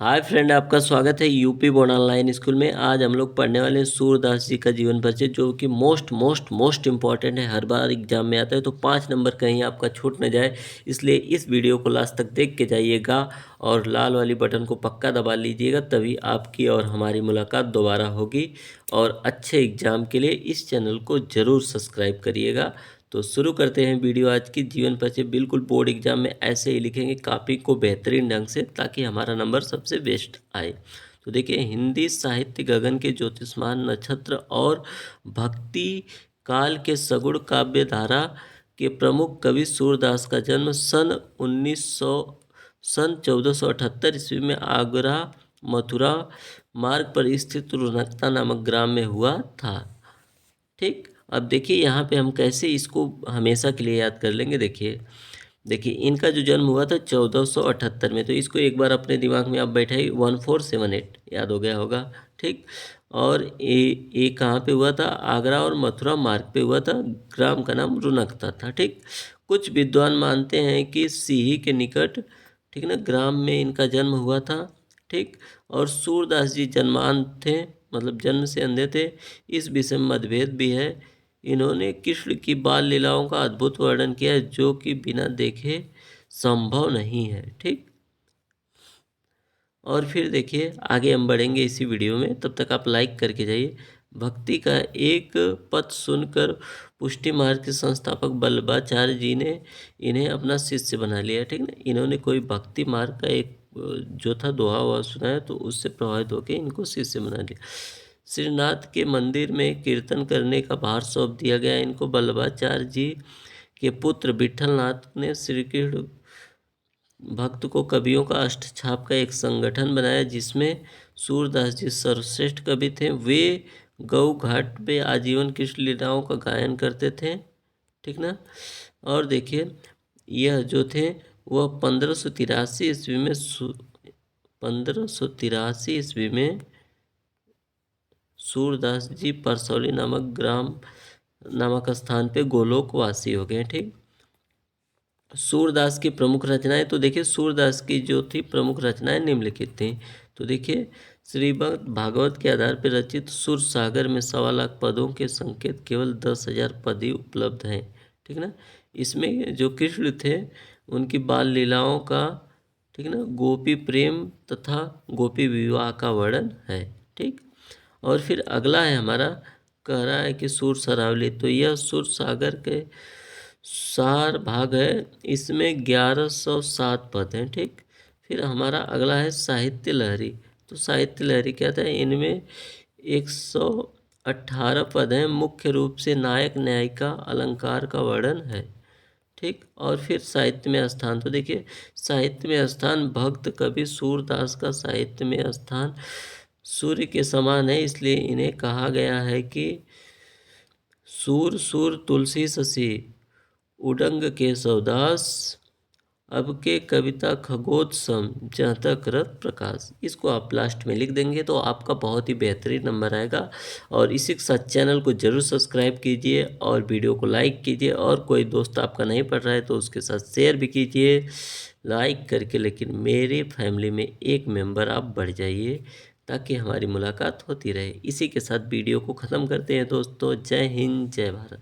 Hi friend, आपका स्वागत है यूपी बोर्ड ऑनलाइन स्कूल में। आज हम लोग पढ़ने वाले हैं सूरदास जी का जीवन परिचय, जो कि मोस्ट मोस्ट मोस्ट इम्पॉर्टेंट है। हर बार एग्जाम में आता है, तो 5 नंबर कहीं आपका छूट न जाए, इसलिए इस वीडियो को लास्ट तक देख के जाइएगा और लाल वाली बटन को पक्का दबा लीजिएगा, तभी आपकी और हमारी मुलाकात दोबारा होगी। और अच्छे एग्जाम के लिए इस चैनल को ज़रूर सब्सक्राइब करिएगा। तो शुरू करते हैं वीडियो आज की। जीवन परिचय बिल्कुल बोर्ड एग्जाम में ऐसे ही लिखेंगे, कॉपी को बेहतरीन ढंग से, ताकि हमारा नंबर सबसे बेस्ट आए। तो देखिए, हिंदी साहित्य गगन के ज्योतिष्मान नक्षत्र और भक्ति काल के सगुण काव्य धारा के प्रमुख कवि सूरदास का जन्म सन 1478 ईस्वी में आगरा मथुरा मार्ग पर स्थित रुनकता नामक ग्राम में हुआ था। ठीक, अब देखिए यहाँ पे हम कैसे इसको हमेशा के लिए याद कर लेंगे। देखिए देखिए इनका जो जन्म हुआ था 1478 में, तो इसको एक बार अपने दिमाग में आप बैठाइए, 1478 याद हो गया होगा। ठीक, और ये कहाँ पे हुआ था? आगरा और मथुरा मार्ग पे हुआ था। ग्राम का नाम रुनकता था। ठीक, कुछ विद्वान मानते हैं कि सीही के निकट, ठीक ना, ग्राम में इनका जन्म हुआ था। ठीक, और सूरदास जी जन्मान थे, मतलब जन्म से अंधे थे। इस विषय में मतभेद भी है। इन्होंने कृष्ण की बाल लीलाओं का अद्भुत वर्णन किया है, जो कि बिना देखे संभव नहीं है। ठीक, और फिर देखिए आगे हम बढ़ेंगे इसी वीडियो में, तब तक आप लाइक करके जाइए। भक्ति का एक पद सुनकर पुष्टि मार्ग के संस्थापक वल्लभाचार्य जी ने इन्हें अपना शिष्य बना लिया। ठीक ना, इन्होंने कोई भक्ति मार्ग का एक जो था दोहा वहा सुनाया, तो उससे प्रभावित होकर इनको शिष्य बना लिया। श्रीनाथ के मंदिर में कीर्तन करने का भार सौंप दिया गया इनको। वल्लभाचार्य जी के पुत्र विठलनाथ ने श्री कृष्ण भक्त को कवियों का अष्टछाप का एक संगठन बनाया, जिसमें सूरदास जी सर्वश्रेष्ठ कवि थे। वे गौ घाट पे आजीवन कृष्ण लीलाओं का गायन करते थे। ठीक ना, और देखिए यह जो थे वह 1583 ईस्वी में 1583 ईस्वी में सूरदास जी परसौली नामक स्थान पे गोलोकवासी हो गए। ठीक, सूरदास की प्रमुख रचनाएं, तो देखिए सूरदास की जो थी प्रमुख रचनाएं निम्नलिखित थी। तो देखिए, श्रीमद् भागवत के आधार पर रचित सुर सागर में 1.25 लाख पदों के संकेत केवल 10,000 पद ही उपलब्ध हैं। ठीक ना, इसमें जो कृष्ण थे उनकी बाल लीलाओं का, ठीक ना, गोपी प्रेम तथा गोपी विवाह का वर्णन है। ठीक, और फिर अगला है हमारा, कह रहा है कि सुर सरावली, तो यह सुर सागर के सार भाग है। इसमें 1107 पद हैं। ठीक, फिर हमारा अगला है साहित्य लहरी। तो साहित्य लहरी क्या था? इनमें 118 पद हैं। मुख्य रूप से नायक न्यायिका अलंकार का वर्णन है। ठीक, और फिर साहित्य में स्थान, तो देखिए साहित्य में स्थान, भक्त कवि सूरदास का साहित्य में स्थान सूर्य के समान है, इसलिए इन्हें कहा गया है कि सूर सूर तुलसी शशि उडंग केशवदास, अब के कविता खगोत्सम जहाँ तक रथ प्रकाश। इसको आप लास्ट में लिख देंगे तो आपका बहुत ही बेहतरीन नंबर आएगा। और इसी के साथ चैनल को जरूर सब्सक्राइब कीजिए और वीडियो को लाइक कीजिए, और कोई दोस्त आपका नहीं पढ़ रहा है तो उसके साथ शेयर भी कीजिए लाइक करके। लेकिन मेरे फैमिली में एक मेंबर आप बढ़ जाइए, ताकि हमारी मुलाकात होती रहे। इसी के साथ वीडियो को ख़त्म करते हैं दोस्तों। जय हिंद, जय भारत।